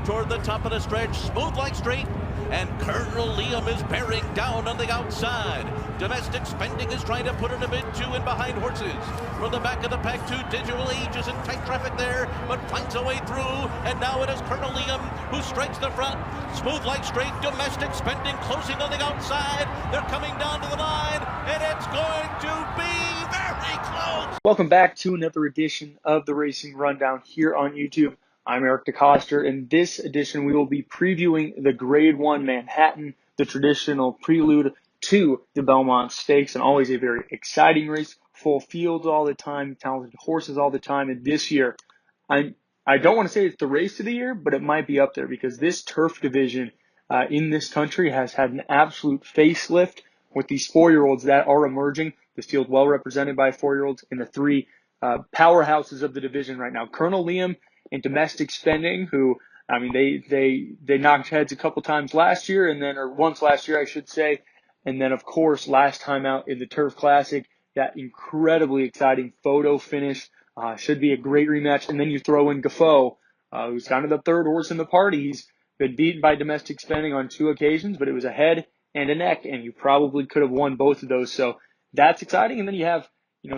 toward the top of the stretch, smooth like straight. And Colonel Liam is bearing down on the outside. Domestic Spending is trying to put in a bit two in behind horses. From the back of the pack, two Digital Age is in tight traffic there, but finds a way through. And now it is Colonel Liam who strikes the front. Smooth like straight, Domestic Spending closing on the outside. They're coming down to the line, and it's going to be very close. Welcome back to another edition of the Racing Rundown here on YouTube. I'm Eric DeCoster. In this edition, we will be previewing the Grade 1 Manhattan, the traditional prelude to the Belmont Stakes, and always a very exciting race, full fields all the time, talented horses all the time. And this year, I don't want to say it's the race of the year, but it might be up there because this turf division in this country has had an absolute facelift with these 4-year-olds that are emerging. This field well represented by 4-year-olds in the three powerhouses of the division right now. Colonel Liam and Domestic Spending, who, I mean, they knocked heads a couple times last year, or once last year, I should say. And then, of course, last time out in the Turf Classic, that incredibly exciting photo finish. Should be a great rematch. And then you throw in Gufo, who's kind of the third horse in the party. He's been beaten by Domestic Spending on 2 occasions, but it was a head and a neck, and you probably could have won both of those. So that's exciting. And then you have,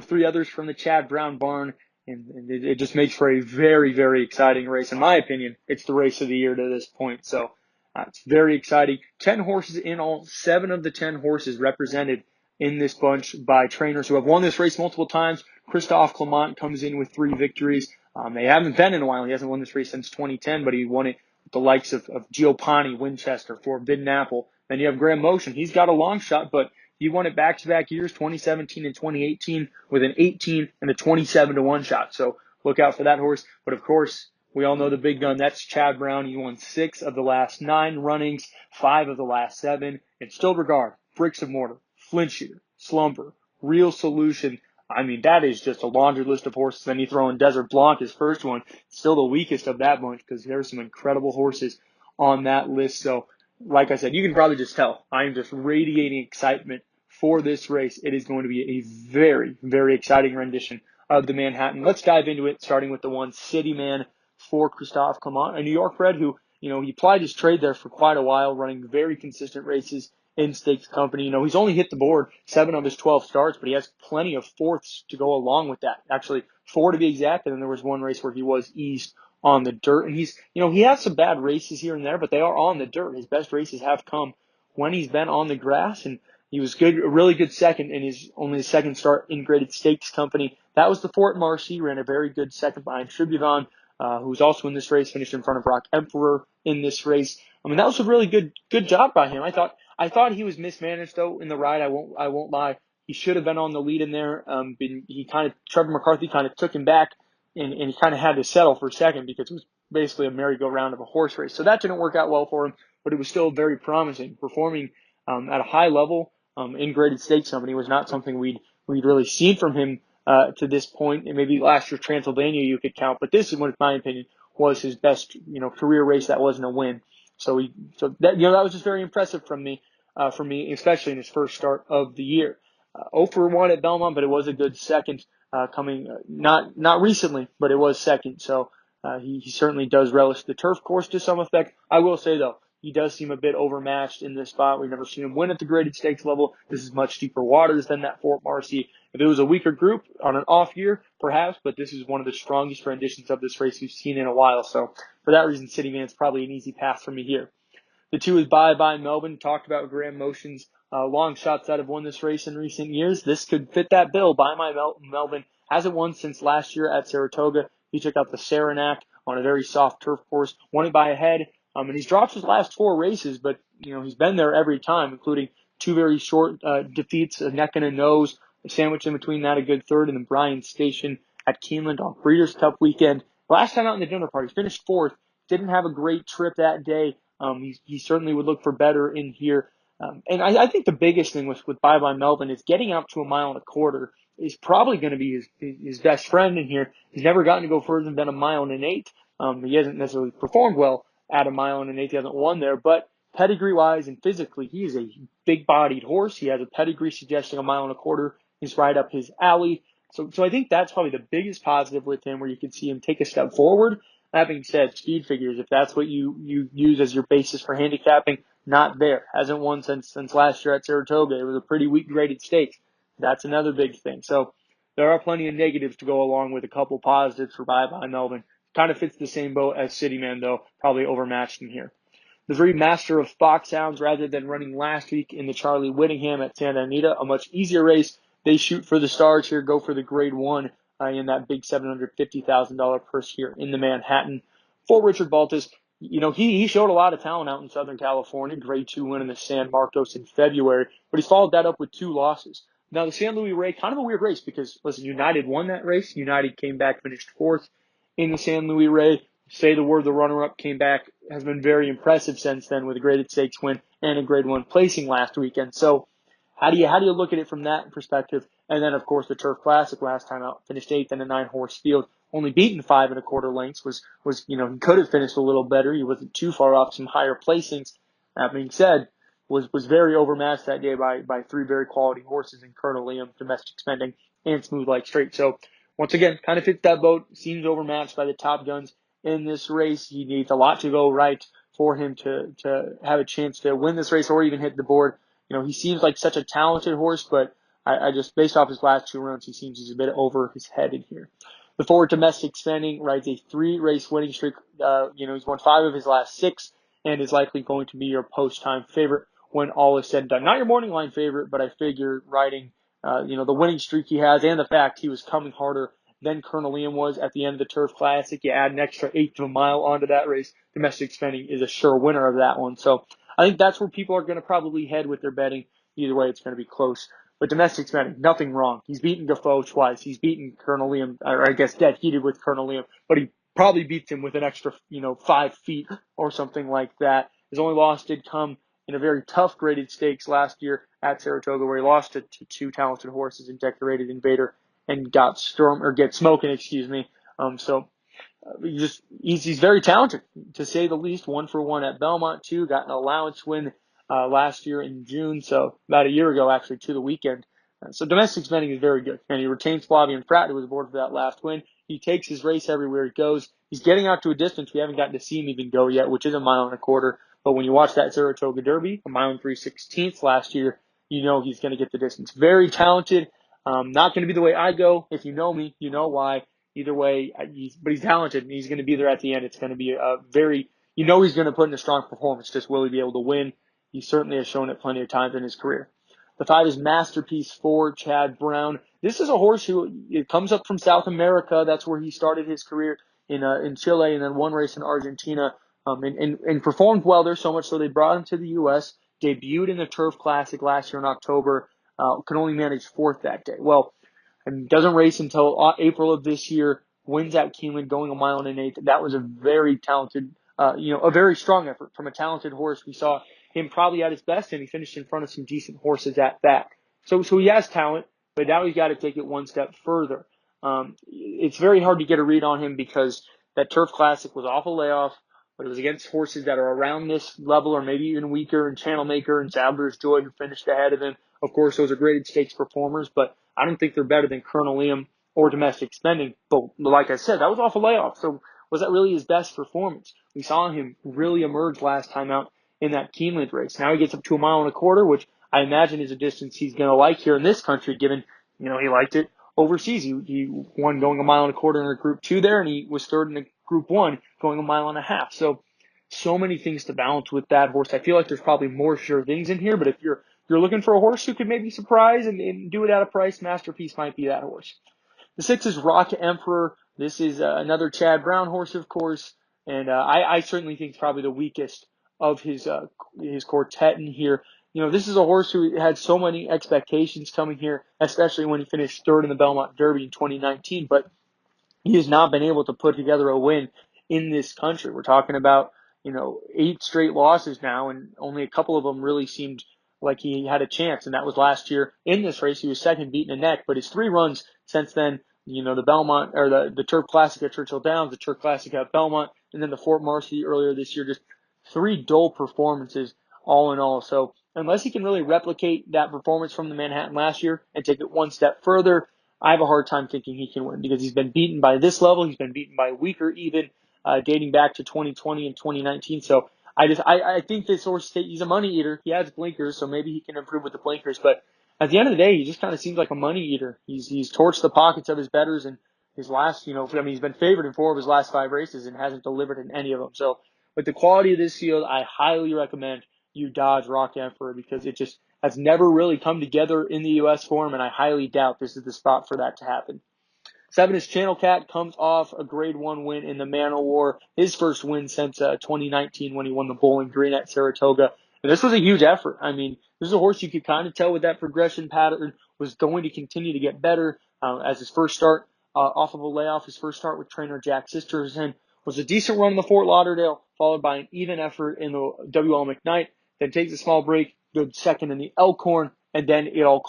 3 others from the Chad Brown barn. And it just makes for a very, very exciting race. In my opinion, it's the race of the year to this point. So it's very exciting. 10 horses in all. 7 of the 10 horses represented in this bunch by trainers who have won this race multiple times. Christophe Clemont comes in with 3 victories. They haven't been in a while. He hasn't won this race since 2010, but he won it with the likes of Giopani, Winchester, Forbidden Apple. Then you have Graham Motion. He's got a long shot, but he won it back-to-back years, 2017 and 2018, with an 18 and a 27-1 shot. So look out for that horse. But, of course, we all know the big gun. That's Chad Brown. He won 6 of the last 9 runnings, 5 of the last 7. In Still Regard, Bricks of Mortar, Flinchier, Slumber, Real Solution. I mean, that is just a laundry list of horses. Then you throw in Desert Blanc, his first one, still the weakest of that bunch because there's some incredible horses on that list. So, like I said, you can probably just tell. I am just radiating excitement for this race. It is going to be a very, very exciting rendition of the Manhattan. Let's dive into it, starting with the one City Man for Christophe Clemont, a New York bred who, he plied his trade there for quite a while, running very consistent races in stakes company. He's only hit the board 7 of his 12 starts, but he has plenty of fourths to go along with that. Actually, 4 to be exact, and then there was one race where he was eased on the dirt. And he's, he has some bad races here and there, but they are on the dirt. His best races have come when he's been on the grass, and he was good, a really good second in his second start in graded stakes company. That was the Fort Marcy, ran a very good second behind Tribuvon, who's also in this race, finished in front of Rock Emperor in this race. I mean, that was a really good job by him. I thought he was mismanaged though in the ride. I won't lie. He should have been on the lead in there. Trevor McCarthy kind of took him back, and he kind of had to settle for second because it was basically a merry-go-round of a horse race. So that didn't work out well for him, but it was still very promising. Performing at a high level in graded stakes company was not something we'd really seen from him to this point. And maybe last year Transylvania you could count, but this, in my opinion, was his best career race that wasn't a win. So that was just very impressive for me, especially in his first start of the year. 0 for 1 at Belmont, but it was a good second coming not recently, but it was second. So he certainly does relish the turf course to some effect. I will say though, he does seem a bit overmatched in this spot. We've never seen him win at the graded stakes level. This is much deeper waters than that Fort Marcy. If it was a weaker group on an off year, perhaps, but this is one of the strongest renditions of this race we've seen in a while. So for that reason, City Man's probably an easy path for me here. The 2 is Bye Bye Melbourne. Talked about Graham Motion's long shots that have won this race in recent years. This could fit that bill. Bye Bye Melbourne hasn't won since last year at Saratoga. He took out the Saranac on a very soft turf course, won it by a head. And he's dropped his last 4 races, but, he's been there every time, including 2 very short defeats, a neck and a nose, a sandwich in between that, a good third, and then Bryan Station at Keeneland on Breeders' Cup weekend. Last time out in the dinner party, finished 4th, didn't have a great trip that day. He certainly would look for better in here. And I think the biggest thing with Bye Bye Melvin is getting out to 1.25 miles is probably going to be his best friend in here. He's never gotten to go further than 1.1 miles. He hasn't necessarily performed well at 1.1 miles. He hasn't won there, but pedigree-wise and physically, he is a big-bodied horse. He has a pedigree suggesting 1.25 miles is right up his alley. So I think that's probably the biggest positive with him, where you can see him take a step forward. That being said, speed figures, if that's what you use as your basis for handicapping, not there. Hasn't won since last year at Saratoga. It was a pretty weak graded stakes. That's another big thing. So there are plenty of negatives to go along with a couple positives for Bye Bye Melvin. Kind of fits the same boat as Cityman, though, probably overmatched in here. The very master of Foxhounds, rather than running last week in the Charlie Whittingham at Santa Anita, a much easier race. They shoot for the stars here, go for the grade one in that big $750,000 purse here in the Manhattan. For Richard Baltas, he showed a lot of talent out in Southern California. Grade two win in the San Marcos in February, but he's followed that up with 2 losses. Now, the San Luis Rey, kind of a weird race because, listen, United won that race. United came back, finished 4th in the San Luis Rey. Say the word, the runner-up came back, has been very impressive since then with a graded stakes win and a grade one placing last weekend. So how do you look at it from that perspective? And then, of course, the Turf Classic last time out, finished 8th in a 9-horse field, only beaten 5 1/4 lengths, was he could have finished a little better. He wasn't too far off some higher placings. That being said, was very overmatched that day by 3 very quality horses in Colonel Liam, Domestic Spending, and Smooth Like Straight. So once again, kind of fits that boat. Seems overmatched by the top guns in this race. He needs a lot to go right for him to have a chance to win this race or even hit the board. He seems like such a talented horse, but I just, based off his last 2 runs, he seems he's a bit over his head in here. The forward Domestic Spending rides a 3-race winning streak. He's won 5 of his last 6 and is likely going to be your post-time favorite when all is said and done. Not your morning line favorite, but I figure riding, the winning streak he has and the fact he was coming harder than Colonel Liam was at the end of the Turf Classic. You add an extra 1/8 of a mile onto that race. Domestic Spending is a sure winner of that one. So I think that's where people are going to probably head with their betting. Either way, it's going to be close. But Domestic Spending, nothing wrong. He's beaten Gufo twice. He's beaten Colonel Liam, or I guess dead heated with Colonel Liam, but he probably beats him with an extra, 5 feet or something like that. His only loss did come in a very tough graded stakes last year at Saratoga, where he lost to 2 talented horses in Decorated Invader and get smoking, he's very talented, to say the least. 1 for 1 at Belmont too. Got an allowance win last year in June, so about a year ago actually to the weekend. So Domestic Spending is very good, and he retains Flavian Pratt, who was aboard for that last win. He takes his race everywhere he goes. He's getting out to a distance we haven't gotten to see him even go yet, which is 1.25 miles. But when you watch that Saratoga Derby, 1 3/16 last year, he's going to get the distance. Very talented. Not going to be the way I go. If you know me, you know why. Either way, but he's talented, and he's going to be there at the end. It's going to be he's going to put in a strong performance. Just will he be able to win? He certainly has shown it plenty of times in his career. The 5 is Masterpiece for Chad Brown. This is a horse it comes up from South America. That's where he started his career in Chile, and then 1 race in Argentina, and performed well there, so much so they brought him to the U.S., debuted in the Turf Classic last year in October, could only manage 4th that day. Well, and doesn't race until April of this year, wins at Keeneland, going 1 1/8 miles. That was a very talented, a very strong effort from a talented horse. We saw him probably at his best, and he finished in front of some decent horses at that. So he has talent, but now he's got to take it one step further. It's very hard to get a read on him because that Turf Classic was off a layoff, but it was against horses that are around this level or maybe even weaker, and Channel Maker and Sadler's Joy, who finished ahead of him. Of course, those are graded stakes performers, but I don't think they're better than Colonel Liam or Domestic Spending. But like I said, that was off a layoff. So was that really his best performance? We saw him really emerge last time out in that Keeneland race. Now he gets up to 1.25 miles, which I imagine is a distance he's going to like here in this country, given, he liked it overseas. He won going 1.25 miles in a Group 2 there, and he was 3rd in a Group 1 going 1.5 miles. So many things to balance with that horse. I feel like there's probably more sure things in here, but if you're looking for a horse who could maybe surprise and do it at a price, Masterpiece might be that horse. The 6 is Rock Emperor. This is another Chad Brown horse, of course, and I certainly think it's probably the weakest of his quartet in here. This is a horse who had so many expectations coming here, especially when he finished 3rd in the Belmont Derby in 2019, but he has not been able to put together a win in this country. We're talking about, 8 straight losses now, and only a couple of them really seemed like he had a chance, and that was last year in this race. He was second, beaten a neck, but his 3 runs since then, the Belmont, or the Turf Classic at Churchill Downs, the Turf Classic at Belmont, and then the Fort Marcy earlier this year, just 3 dull performances all in all. So unless he can really replicate that performance from the Manhattan last year and take it one step further, I have a hard time thinking he can win, because he's been beaten by this level. He's been beaten by weaker even. dating back to 2020 and 2019. So I think this horse, he's a money eater. He has blinkers, so maybe he can improve with the blinkers. But at the end of the day, he just kind of seems like a money eater. He's torched the pockets of his bettors, and his last, he's been favored in 4 of his last 5 races and hasn't delivered in any of them. So with the quality of this field, I highly recommend you dodge Rock Emperor because it just has never really come together in the U.S. form, and I highly doubt this is the spot for that to happen. 7 is Channel Cat, comes off a Grade 1 win in the Man o' War, his first win since 2019 when he won the Bowling Green at Saratoga. And this was a huge effort. I mean, this is a horse you could kind of tell with that progression pattern was going to continue to get better as his first start off of a layoff. His first start with trainer Jack Sisterson was a decent run in the Fort Lauderdale, followed by an even effort in the WL McKnight, then takes a small break, good second in the Elkhorn, and then it all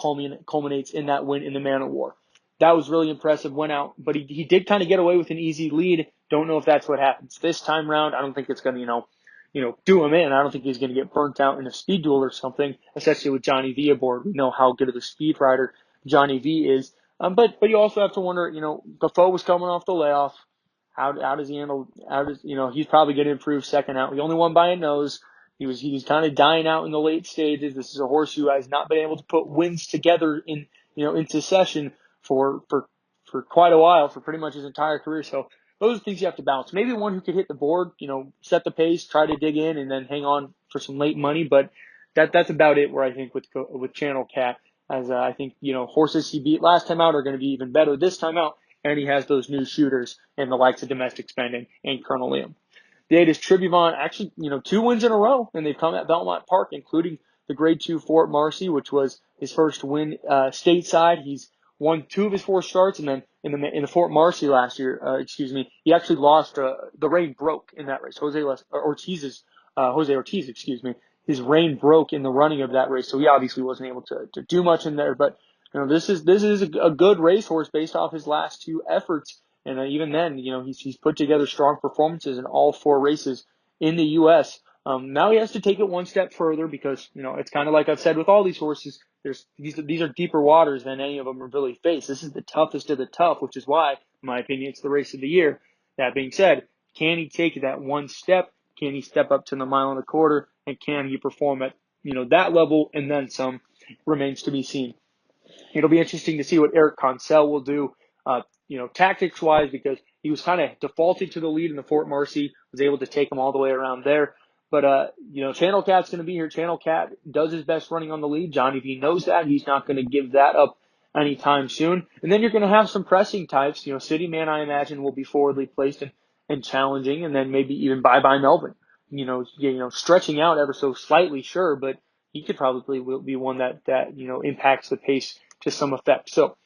culminates in that win in the Man o' War. That was really impressive, went out, but he did kind of get away with an easy lead. Don't know if that's what happens this time round. I don't think it's going to, do him in. I don't think he's going to get burnt out in a speed duel or something, especially with Johnny V aboard. We know how good of a speed rider Johnny V is. But you also have to wonder, Defoe was coming off the layoff. How does he handle, he's probably going to improve second out. He only won by a nose. He was kind of dying out in the late stages. This is a horse who has not been able to put wins together in succession for quite a while, for pretty much his entire career. So those are things you have to balance. Maybe one who could hit the board, set the pace, try to dig in, and then hang on for some late money. But that's about it. Where I think with Channel Cat, as I think horses he beat last time out are going to be even better this time out, and he has those new shooters and the likes of Domestic Spending and Colonel Liam. The 8 is Tribuvant, actually, 2 wins in a row, and they've come at Belmont Park, including the Grade 2 Fort Marcy, which was his first win stateside. He's won 2 of his 4 starts, and then in the Fort Marcy last year, he actually lost. The rein broke in that race. Jose Ortiz, his rein broke in the running of that race, so he obviously wasn't able to do much in there. But this is a good racehorse based off his last 2 efforts. And even then, he's put together strong performances in all 4 races in the U.S. Now he has to take it one step further because, it's kind of like I've said with all these horses, these are deeper waters than any of them have really faced. This is the toughest of the tough, which is why, in my opinion, it's the race of the year. That being said, can he take that one step? Can he step up to the 1.25 miles? And can he perform at, that level and then some? Remains to be seen. It'll be interesting to see what Eric Consell will do, tactics-wise, because he was kind of defaulting to the lead in the Fort Marcy, was able to take him all the way around there. But, Channel Cat's going to be here. Channel Cat does his best running on the lead. Johnny V knows that. He's not going to give that up anytime soon. And then you're going to have some pressing types. City Man, I imagine, will be forwardly placed and challenging, and then maybe even Bye-Bye Melvin. Stretching out ever so slightly, sure, but he could probably will be one that impacts the pace to some effect. So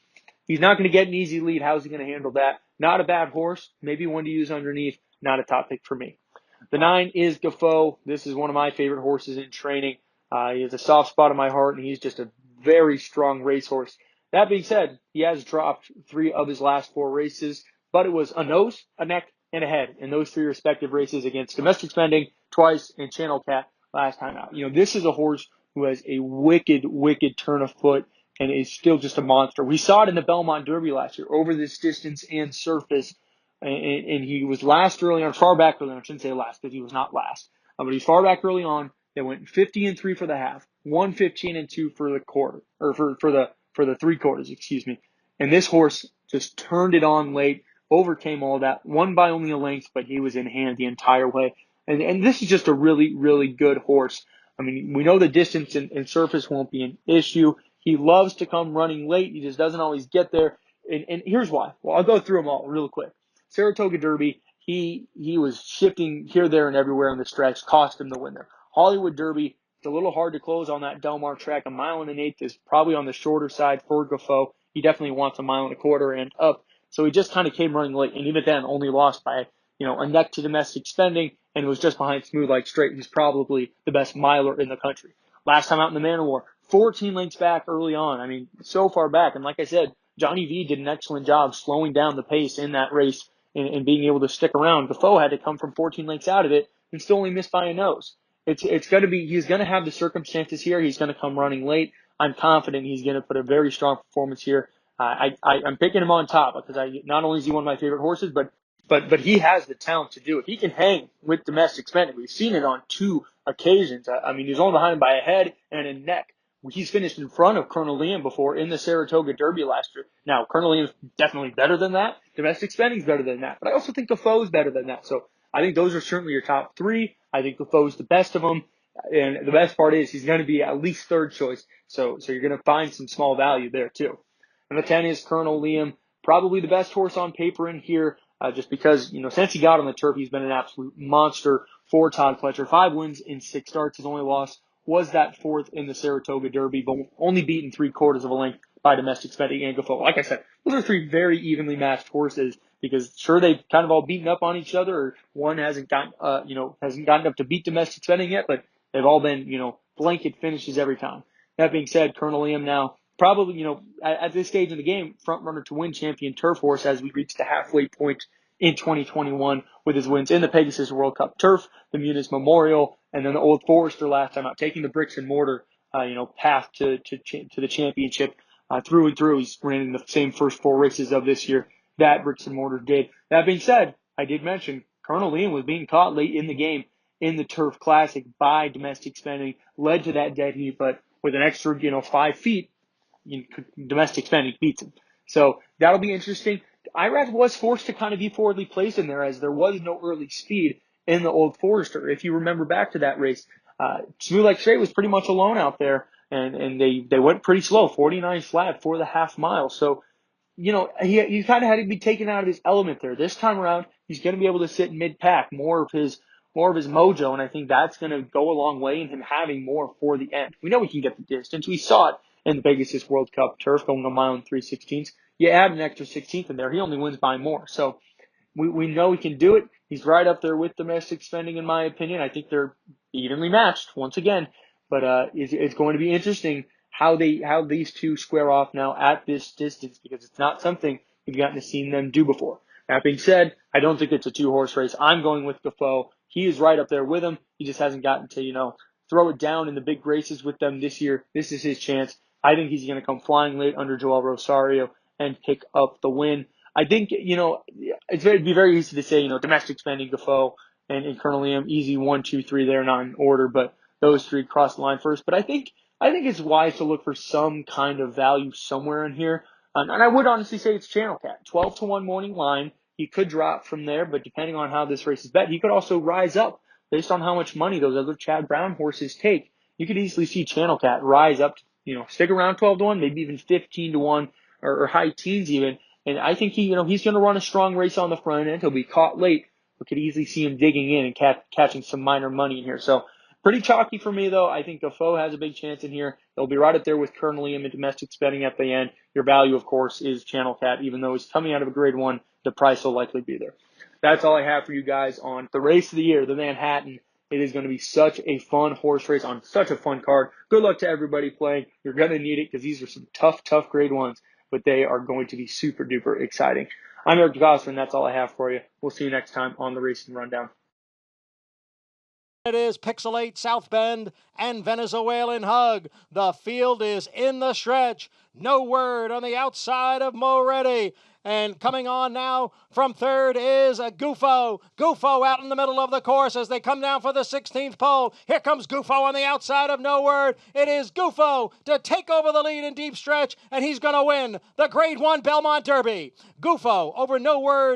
he's not going to get an easy lead. How's he going to handle that? Not a bad horse. Maybe one to use underneath. Not a top pick for me. The 9 is Gufo. This is one of my favorite horses in training. He has a soft spot in my heart, and he's just a very strong racehorse. That being said, he has dropped 3 of his last 4 races, but it was a nose, a neck, and a head in those 3 respective races against Domestic Spending twice and Channel Cat last time out. This is a horse who has a wicked, wicked turn of foot and is still just a monster. We saw it in the Belmont Derby last year over this distance and surface. And he was last early on, far back early on. I shouldn't say last because he was not last. But he's far back early on. They went 50-3 for the half, 115-2 for the quarter, or for the 3 quarters, And this horse just turned it on late, overcame all that, won by only a length, but he was in hand the entire way. And this is just a really, really good horse. I mean, we know the distance and surface won't be an issue. He loves to come running late. He just doesn't always get there. And here's why. Well, I'll go through them all real quick. Saratoga Derby, he was shifting here, there, and everywhere in the stretch, cost him the win there. Hollywood Derby, it's a little hard to close on that Del Mar track. 1 1/8 is probably on the shorter side for Gufo. He definitely wants 1 1/4 and up. So he just kind of came running late, and even then only lost by, a neck to Domestic Spending, and was just behind Smooth Like Straight, who's probably the best miler in the country. Last time out in the Man o' War, 14 lengths back early on. I mean, so far back. And like I said, Johnny V did an excellent job slowing down the pace in that race and being able to stick around. Defoe had to come from 14 lengths out of it and still only missed by a nose. He's going to have the circumstances here. He's going to come running late. I'm confident he's going to put a very strong performance here. I'm picking him on top because not only is he one of my favorite horses, but but he has the talent to do it. He can hang with domestic spending. We've seen it on 2 occasions. I mean, he's only behind him by a head and a neck. He's finished in front of Colonel Liam before in the Saratoga Derby last year. Now, Colonel Liam's definitely better than that. Domestic spending's better than that. But I also think Defoe's better than that. So I think those are certainly your top 3. I think Defoe's the best of them. And the best part is he's going to be at least third choice. So you're going to find some small value there too. Number 10 is Colonel Liam. Probably the best horse on paper in here, just because, since he got on the turf, he's been an absolute monster for Todd Pletcher. 5 wins in 6 starts. His only loss was that 4th in the Saratoga Derby, but only beaten 3/4 of a length by domestic spending and Gufo. Like I said, those are 3 very evenly matched horses because sure they've kind of all beaten up on each other, or one hasn't gotten up to beat domestic spending yet, but they've all been, blanket finishes every time. That being said, Colonel Liam now probably, at this stage in the game, front runner to win champion turf horse as we reach the halfway point in 2021 with his wins in the Pegasus World Cup Turf, the Muniz Memorial, and then the Old Forester last time out, taking the bricks and mortar, path to the championship through and through. He's running the same first 4 races of this year that bricks and mortar did. That being said, I did mention Colonel Liam was being caught late in the game in the Turf Classic by domestic spending, led to that dead heat, but with an extra, 5 feet, domestic spending beats him. So that'll be interesting. Irad was forced to kind of be forwardly placed in there as there was no early speed in the Old Forester. If you remember back to that race, Smooth Like Straight was pretty much alone out there, and they went pretty slow, 49 flat for the half mile. So, he kind of had to be taken out of his element there. This time around, he's going to be able to sit mid-pack, more of his mojo, and I think that's going to go a long way in him having more for the end. We know he can get the distance. We saw it in the Pegasus World Cup Turf, going a mile and 3/16. You add an extra 16th in there, he only wins by more. So we know he can do it. He's right up there with domestic spending, in my opinion. I think they're evenly matched once again, but it's going to be interesting how these 2 square off now at this distance, because it's not something we've gotten to see them do before. That being said, I don't think it's a 2-horse race. I'm going with Defoe. He is right up there with him. He just hasn't gotten to, throw it down in the big races with them this year. This is his chance. I think he's going to come flying late under Joel Rosario and pick up the win. I think, it'd be very easy to say, domestic spending, Gufo, and Colonel Liam, easy 1, 2, 3 there, not in order, but those 3 cross the line first. But I think it's wise to look for some kind of value somewhere in here. And I would honestly say it's Channel Cat. 12-1 morning line. He could drop from there, but depending on how this race is bet, he could also rise up based on how much money those other Chad Brown horses take. You could easily see Channel Cat rise up, stick around 12-1, maybe even 15-1 or high teens even. And I think he's going to run a strong race on the front end. He'll be caught late. We could easily see him digging in and catching some minor money in here. So pretty chalky for me, though. I think Defoe has a big chance in here. They'll be right up there with Colonel Liam and domestic spending at the end. Your value, of course, is Channel Cat. Even though he's coming out of a grade 1, the price will likely be there. That's all I have for you guys on the race of the year, the Manhattan. It is going to be such a fun horse race on such a fun card. Good luck to everybody playing. You're going to need it because these are some tough grade 1s, but they are going to be super duper exciting. I'm Eric DeCosta, and that's all I have for you. We'll see you next time on the Racing Rundown. It is Pixelate, South Bend, and Venezuelan Hug. The field is in the stretch. No word on the outside of Moretti. And coming on now from third is a Gufo. Gufo out in the middle of the course as they come down for the 16th pole. Here comes Gufo on the outside of No Word. It is Gufo to take over the lead in deep stretch, and he's going to win the Grade 1 Belmont Derby. Gufo over No Word.